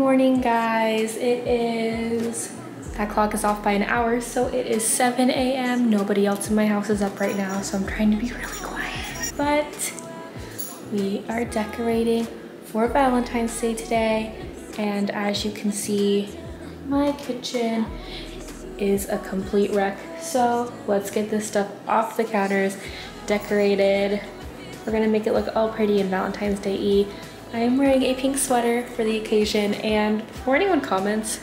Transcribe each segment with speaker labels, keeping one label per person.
Speaker 1: morning, guys. That clock is off by an hour, so it is 7 a.m. Nobody else in my house is up right now, so I'm trying to be really quiet. But we are decorating for Valentine's Day today, and as you can see, my kitchen is a complete wreck. So let's get this stuff off the counters, decorated. We're gonna make it look all pretty and Valentine's Day-y. I am wearing a pink sweater for the occasion, and before anyone comments,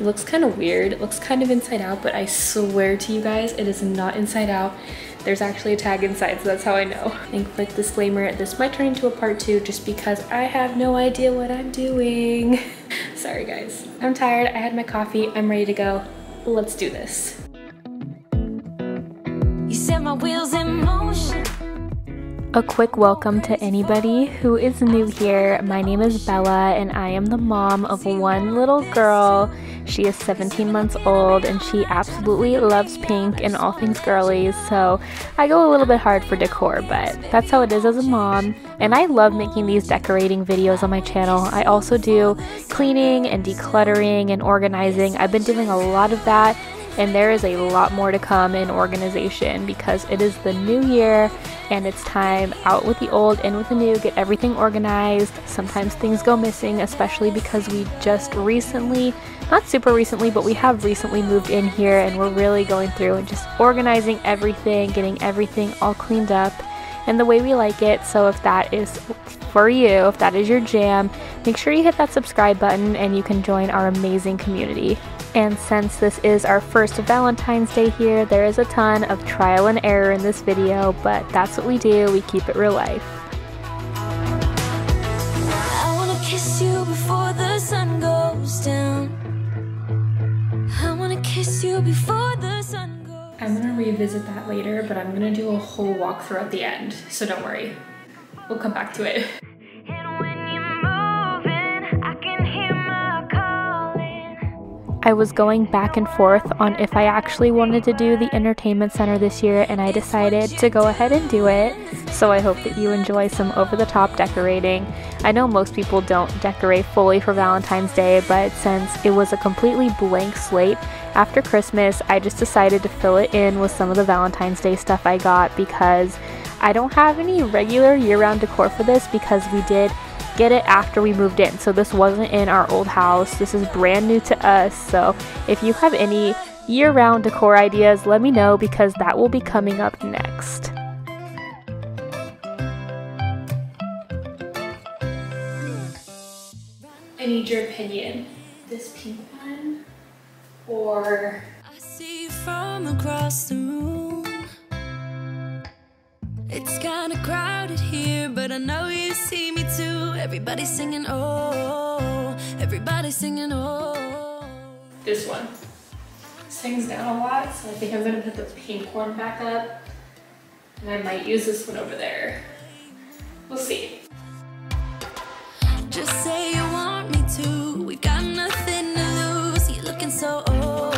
Speaker 1: it looks kind of weird. It looks kind of inside out, but I swear to you guys, it is not inside out. There's actually a tag inside, so that's how I know. And quick disclaimer, this might turn into a part 2 just because I have no idea what I'm doing. Sorry guys. I'm tired, I had my coffee, I'm ready to go. Let's do this. You set my wheels in motion. A quick welcome to anybody who is new here. My name is Bella and I am the mom of one little girl. She is 17 months old and she absolutely loves pink and all things girlies, so I go a little bit hard for decor, but that's how it is as a mom. And I love making these decorating videos on my channel. I also do cleaning and decluttering and organizing. I've been doing a lot of that, and there is a lot more to come in organization because it is the new year and it's time out with the old, in with the new, get everything organized. Sometimes things go missing, especially because we just recently, not super recently, but we have recently moved in here, and we're really going through and just organizing everything, getting everything all cleaned up and the way we like it. So if that is for you, if that is your jam, make sure you hit that subscribe button and you can join our amazing community. And since this is our first Valentine's Day here, there is a ton of trial and error in this video, but that's what we do, we keep it real life. I wanna kiss you before the sun goes down. I wanna kiss you before the sun goes down. I'm gonna revisit that later, but I'm gonna do a whole walkthrough at the end, so don't worry. We'll come back to it. I was going back and forth on if I actually wanted to do the entertainment center this year, and I decided to go ahead and do it. So I hope that you enjoy some over-the-top decorating. I know most people don't decorate fully for Valentine's Day, but since it was a completely blank slate after Christmas, I just decided to fill it in with some of the Valentine's Day stuff I got, because I don't have any regular year-round decor for this because we did get it after we moved in. So this wasn't in our old house. This is brand new to us. So if you have any year-round decor ideas, let me know because that will be coming up next. I need your opinion. This pink one or... I see you from across the room. It's kinda crowded here, but I know you see me too. Everybody's singing, oh, everybody's singing, oh. This one. This hangs down a lot, so I think I'm gonna put the pink one back up. And I might use this one over there. We'll see. Just say you want me to. We got nothing to lose. You're looking so old.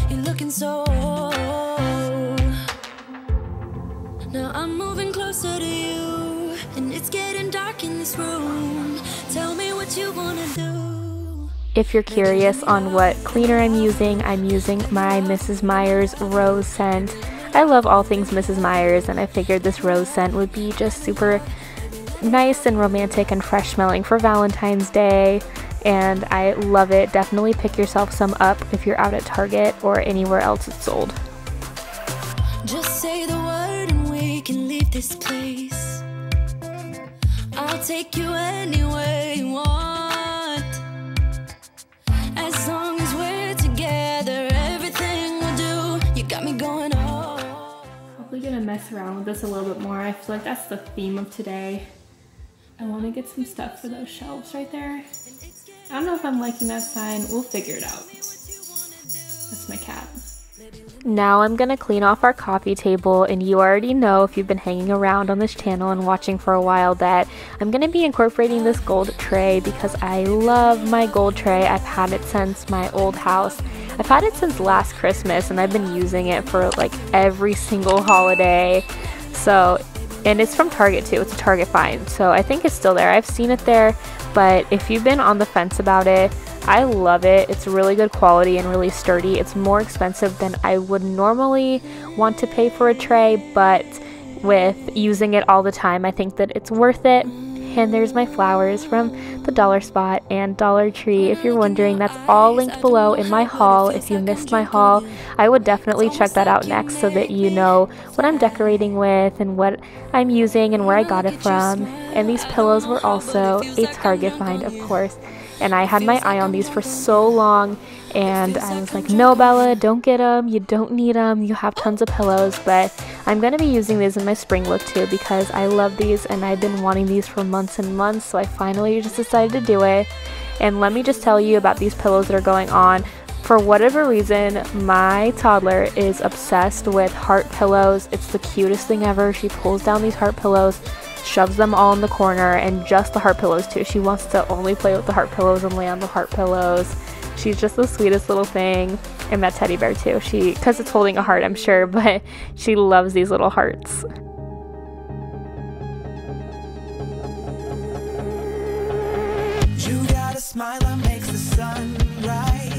Speaker 1: You're looking so old. Now I'm moving closer to you, and it's getting dark in this room. Tell me what you wanna do. If you're curious on what cleaner I'm using my Mrs. Meyer's rose scent. I love all things Mrs. Meyer's, and I figured this rose scent would be just super nice and romantic and fresh smelling for Valentine's Day, and I love it. Definitely pick yourself some up if you're out at Target or anywhere else it's sold. Just say the word and we can leave this place. I'll take you anywhere you want. As long as we're together, everything we'll do, you got me going on. Probably gonna mess around with this a little bit more. I feel like that's the theme of today. I want to get some stuff for those shelves right there. I don't know if I'm liking that sign. We'll figure it out. That's my cat. Now I'm gonna clean off our coffee table, and you already know if you've been hanging around on this channel and watching for a while that I'm gonna be incorporating this gold tray because I love my gold tray. I've had it since my old house. I've had it since last Christmas, and I've been using it for like every single holiday. So, and it's from Target too. It's a Target find, so I think it's still there. I've seen it there but if you've been on the fence about it, I love it. It's really good quality and really sturdy. It's more expensive than I would normally want to pay for a tray, but with using it all the time, I think that it's worth it. And there's my flowers from the Dollar Spot and Dollar Tree. If you're wondering, that's all linked below in my haul. If you missed my haul, I would definitely check that out next so that you know what I'm decorating with and what I'm using and where I got it from. And these pillows were also a Target find, of course. And I had my eye on these for so long, and I was like, no, Bella, don't get them. You don't need them. You have tons of pillows. But I'm going to be using these in my spring look too, because I love these and I've been wanting these for months and months. So I finally just decided to do it. And let me just tell you about these pillows that are going on. For whatever reason, my toddler is obsessed with heart pillows. It's the cutest thing ever. She pulls down these heart pillows, shoves them all in the corner, and just the heart pillows too. She wants to only play with the heart pillows and lay on the heart pillows. She's just the sweetest little thing. And that teddy bear too. Because it's holding a heart, I'm sure, but she loves these little hearts. You got a smile that makes the sun rise.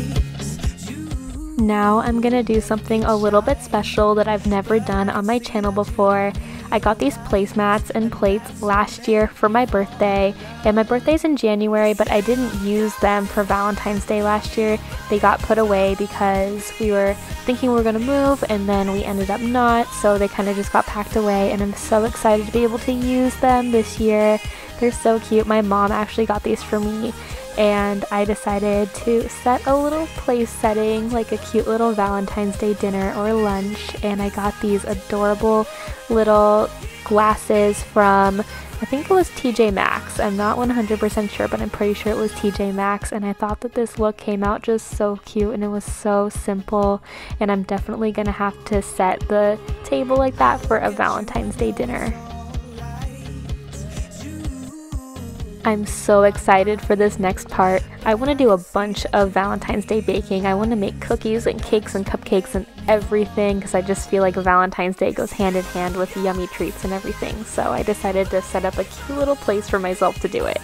Speaker 1: Now I'm gonna do something a little bit special that I've never done on my channel before. I got these placemats and plates last year for my birthday, and my birthday's in January, but I didn't use them for Valentine's Day last year. They got put away because we were thinking we were gonna move, and then we ended up not, so they kind of just got packed away, and I'm so excited to be able to use them this year. They're so cute. My mom actually got these for me, and I decided to set a little place setting, like a cute little Valentine's Day dinner or lunch, and I got these adorable little glasses from, I think it was TJ Maxx. I'm not 100% sure, but I'm pretty sure it was TJ Maxx, and I thought that this look came out just so cute, and it was so simple, and I'm definitely gonna have to set the table like that for a Valentine's Day dinner. I'm so excited for this next part. I want to do a bunch of Valentine's Day baking. I want to make cookies and cakes and cupcakes and everything, because I just feel like Valentine's Day goes hand in hand with yummy treats and everything. So I decided to set up a cute little place for myself to do it.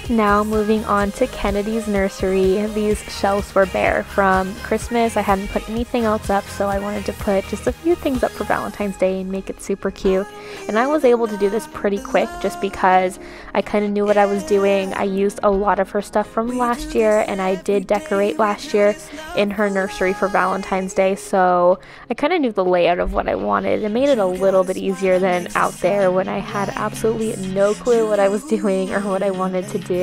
Speaker 1: Now moving on to Kennedy's nursery. These shelves were bare from Christmas. I hadn't put anything else up, so I wanted to put just a few things up for Valentine's Day and make it super cute. And I was able to do this pretty quick just because I kind of knew what I was doing. I used a lot of her stuff from last year, and I did decorate last year in her nursery for Valentine's Day, so I kind of knew the layout of what I wanted. It made it a little bit easier than out there when I had absolutely no clue what I was doing or what I wanted to do.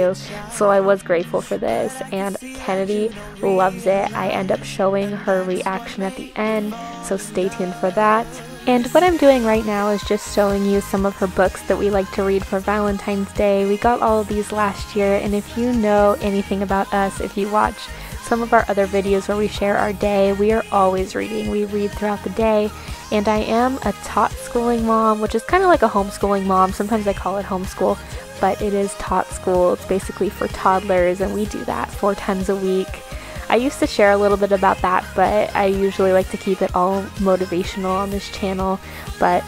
Speaker 1: So I was grateful for this, and Kennedy loves it. I end up showing her reaction at the end, so stay tuned for that. And what I'm doing right now is just showing you some of her books that we like to read for Valentine's Day. We got all of these last year, and if you know anything about us, if you watch some of our other videos where we share our day, we are always reading. We read throughout the day, and I am a taught schooling mom, which is kind of like a homeschooling mom. Sometimes I call it homeschool, but it is taught school. It's basically for toddlers, and we do that 4 times a week. I used to share a little bit about that, but I usually like to keep it all motivational on this channel. But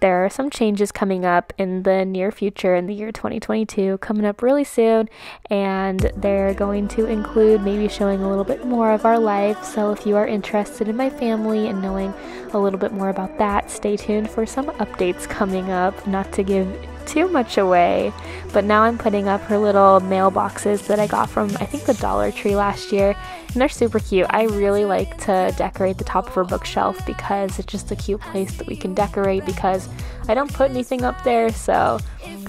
Speaker 1: there are some changes coming up in the near future, in the year 2022, coming up really soon, and they're going to include maybe showing a little bit more of our life. So if you are interested in my family and knowing a little bit more about that, stay tuned for some updates coming up. Not to give too much away, but now I'm putting up her little mailboxes that I got from, I think, the Dollar Tree last year, and they're super cute. I really like to decorate the top of her bookshelf because it's just a cute place that we can decorate, because I don't put anything up there, so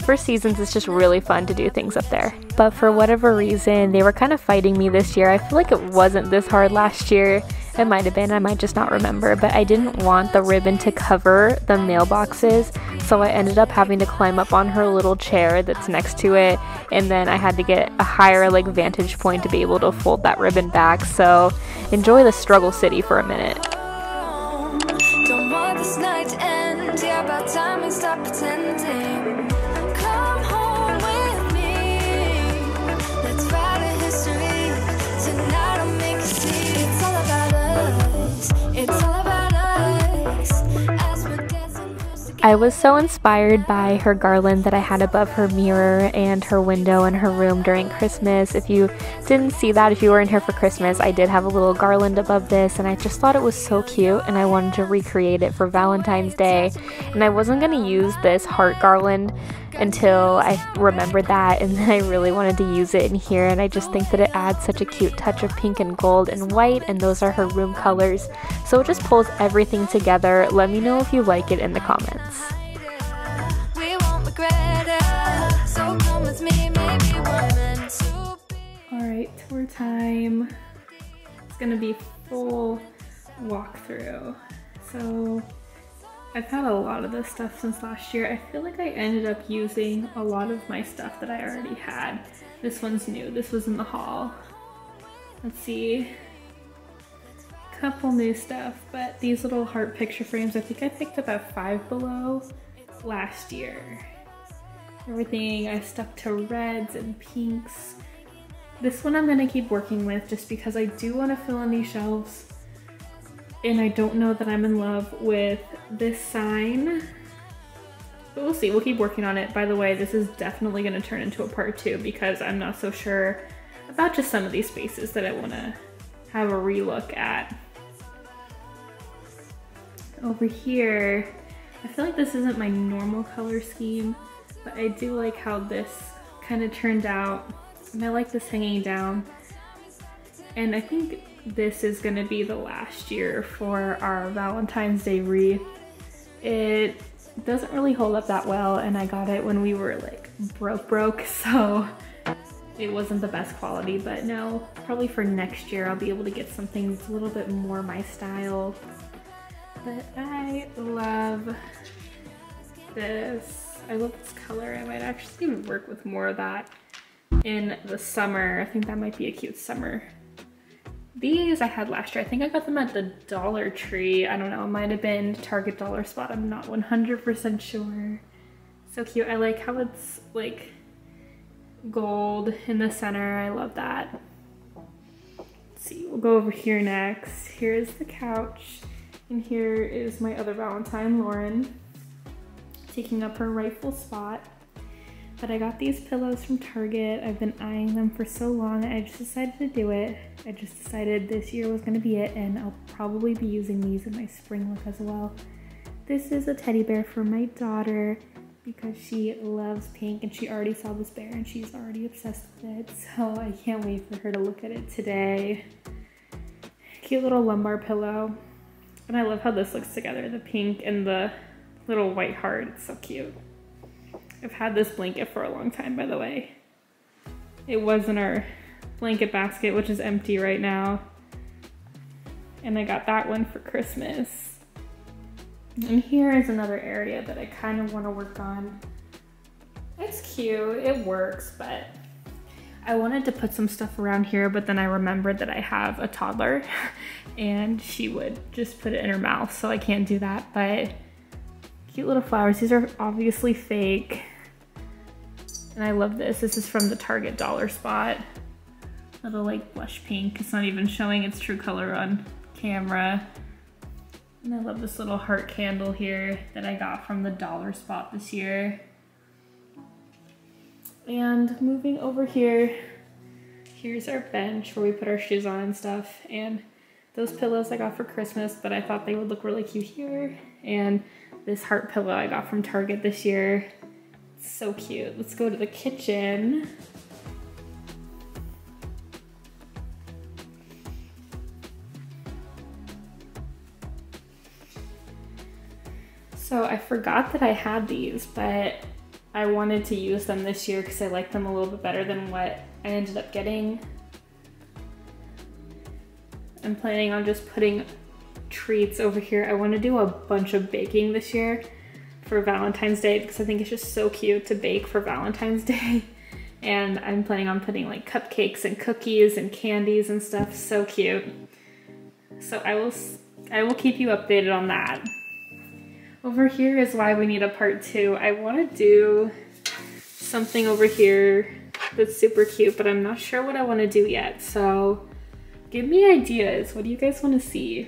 Speaker 1: for seasons it's just really fun to do things up there. But for whatever reason, they were kind of fighting me this year. I feel like it wasn't this hard last year. It might have been, I might just not remember, but I didn't want the ribbon to cover the mailboxes, so I ended up having to climb up on her little chair that's next to it, and then I had to get a higher vantage point to be able to fold that ribbon back. So enjoy the struggle city for a minute.
Speaker 2: Don't want this night to end, yeah, about time we stop pretending. Come home with me, tonight I'll make you see. It's all about us. It's all about us. As we're dancing close together.
Speaker 1: I was so inspired by her garland that I had above her mirror and her window in her room during Christmas. If you didn't see that, if you weren't here for Christmas, I did have a little garland above this, and I just thought it was so cute, and I wanted to recreate it for Valentine's Day. And I wasn't going to use this heart garland until I remembered that, and then I really wanted to use it in here, and I just think that it adds such a cute touch of pink and gold and white, and those are her room colors, so it just pulls everything together. Let me know if you like it in the comments.
Speaker 2: We won't regret it. So come with me, maybe we're meant to be.
Speaker 3: Alright, tour time. It's gonna be full walkthrough. So I've had a lot of this stuff since last year. I feel like I ended up using a lot of my stuff that I already had. This one's new. This was in the haul. Let's see. Couple new stuff, but these little heart picture frames, I think I picked up at Five Below last year. Everything I stuck to reds and pinks. This one I'm gonna keep working with just because I do want to fill in these shelves. And I don't know that I'm in love with this sign, but we'll see. We'll keep working on it. By the way, this is definitely going to turn into a part 2 because I'm not so sure about just some of these spaces that I want to have a relook at. Over here, I feel like this isn't my normal color scheme, but I do like how this kind of turned out, and I like this hanging down. And I think this is gonna be the last year for our Valentine's Day wreath. It doesn't really hold up that well, and I got it when we were like broke, so it wasn't the best quality, but no, probably for next year I'll be able to get something that's a little bit more my style. But I love this. I love this color. I might actually work with more of that in the summer. I think that might be a cute summer. These I had last year. I think I got them at the Dollar Tree. I don't know, it might have been Target Dollar Spot. I'm not 100% sure. So cute. I like how it's like gold in the center. I love that. Let's see, we'll go over here next. Here's the couch, and here is my other Valentine, Lauren, taking up her rightful spot. But I got these pillows from Target. I've been eyeing them for so long. I just decided to do it. I just decided this year was gonna be it, and I'll probably be using these in my spring look as well. This is a teddy bear for my daughter because she loves pink, and she already saw this bear and she's already obsessed with it. So I can't wait for her to look at it today. Cute little lumbar pillow. And I love how this looks together, the pink and the little white heart. It's so cute. I've had this blanket for a long time, by the way. It was in our blanket basket, which is empty right now. And I got that one for Christmas. And here is another area that I kind of want to work on. It's cute, it works, but I wanted to put some stuff around here, but then I remembered that I have a toddler and she would just put it in her mouth, so I can't do that. But cute little flowers. These are obviously fake. And I love this. This is from the Target Dollar Spot. Little like blush pink. It's not even showing its true color on camera. And I love this little heart candle here that I got from the Dollar Spot this year. And moving over here, here's our bench where we put our shoes on and stuff. And those pillows I got for Christmas, but I thought they would look really cute here. And this heart pillow I got from Target this year. It's so cute. Let's go to the kitchen. So I forgot that I had these, but I wanted to use them this year because I like them a little bit better than what I ended up getting. I'm planning on just putting treats over here. I want to do a bunch of baking this year for Valentine's Day because I think it's just so cute to bake for Valentine's Day. And I'm planning on putting like cupcakes and cookies and candies and stuff. So cute. So I will keep you updated on that. Over here is why we need a part 2. I want to do something over here that's super cute, but I'm not sure what I want to do yet. So Give me ideas. What do you guys want to see?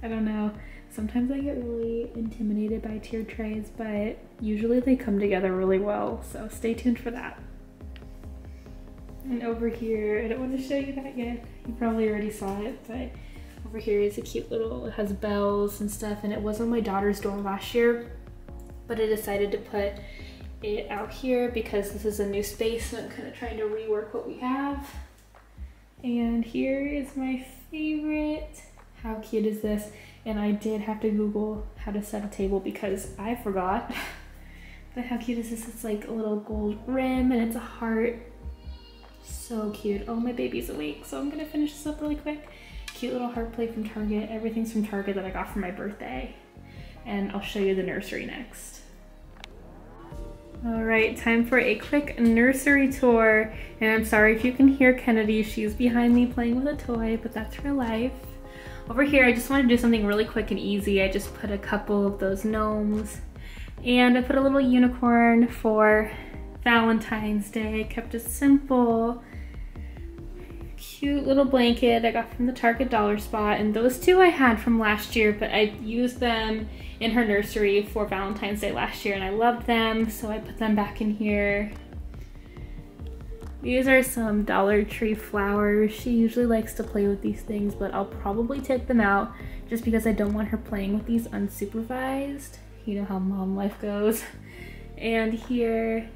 Speaker 3: I don't know. Sometimes I get really intimidated by tier trays, but usually they come together really well, so stay tuned for that. And over here, I don't want to show you that yet. You probably already saw it, but over here is a cute little, it has bells and stuff, and it was on my daughter's door last year, but I decided to put it out here because this is a new space, so I'm kind of trying to rework what we have. And here is my favorite. How cute is this? And I did have to Google how to set a table because I forgot. But how cute is this? It's like a little gold rim and it's a heart. So cute. Oh, my baby's awake, so I'm gonna finish this up really quick. Cute little heart plate from Target. Everything's from Target that I got for my birthday. And I'll show you the nursery next. All right, time for a quick nursery tour. And I'm sorry if you can hear Kennedy, she's behind me playing with a toy, but that's real life. Over here, I just want to do something really quick and easy. I just put a couple of those gnomes and I put a little unicorn for Valentine's Day. Kept it simple. Cute little blanket I got from the Target dollar spot, and those two I had from last year, but I used them in her nursery for Valentine's Day last year and I loved them, so I put them back in here. These are some Dollar Tree flowers. She usually likes to play with these things, but I'll probably take them out just because I don't want her playing with these unsupervised. You know how mom life goes. And here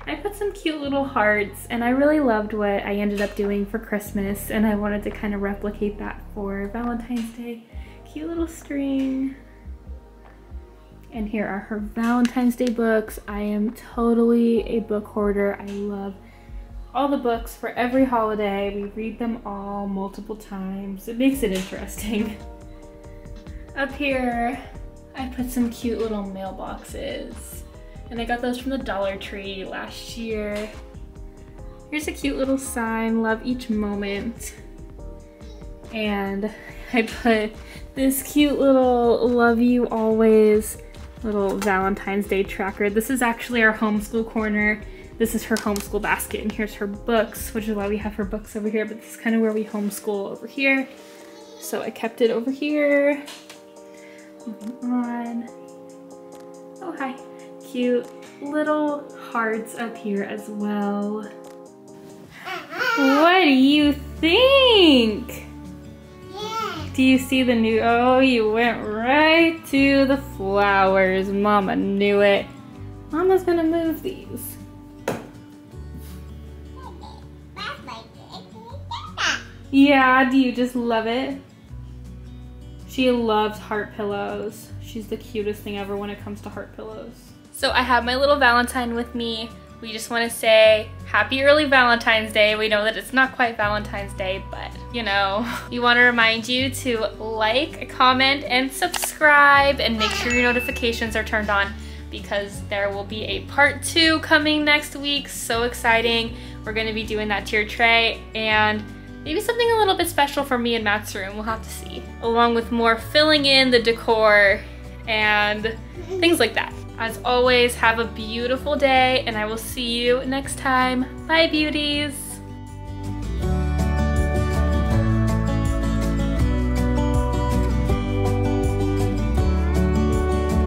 Speaker 3: I put some cute little hearts, and I really loved what I ended up doing for Christmas, and I wanted to kind of replicate that for Valentine's Day. Cute little string. And here are her Valentine's Day books. I am totally a book hoarder. I love all the books for every holiday. We read them all multiple times. It makes it interesting. Up here, I put some cute little mailboxes. And I got those from the Dollar Tree last year. Here's a cute little sign, love each moment. And I put this cute little love you always little Valentine's Day tracker. This is actually our homeschool corner. This is her homeschool basket, and here's her books, which is why we have her books over here, but this is kind of where we homeschool over here. So I kept it over here. Moving on. Oh, hi. Cute little hearts up here as well. What do you think? Yeah. Do you see the new, oh, you went right to the flowers. Mama knew it. Mama's gonna move these. Yeah, do you just love it? She loves heart pillows. She's the cutest thing ever when it comes to heart pillows. So I have my little Valentine with me. We just want to say happy early Valentine's Day. We know that it's not quite Valentine's Day, but you know. We want to remind you to like, comment, and subscribe, and make sure your notifications are turned on because there will be a part 2 coming next week. So exciting. We're going to be doing that tier tray and maybe something a little bit special for me in Matt's room. We'll have to see. Along with more filling in the decor and things like that. As always, have a beautiful day, and I will see you next time. Bye, beauties.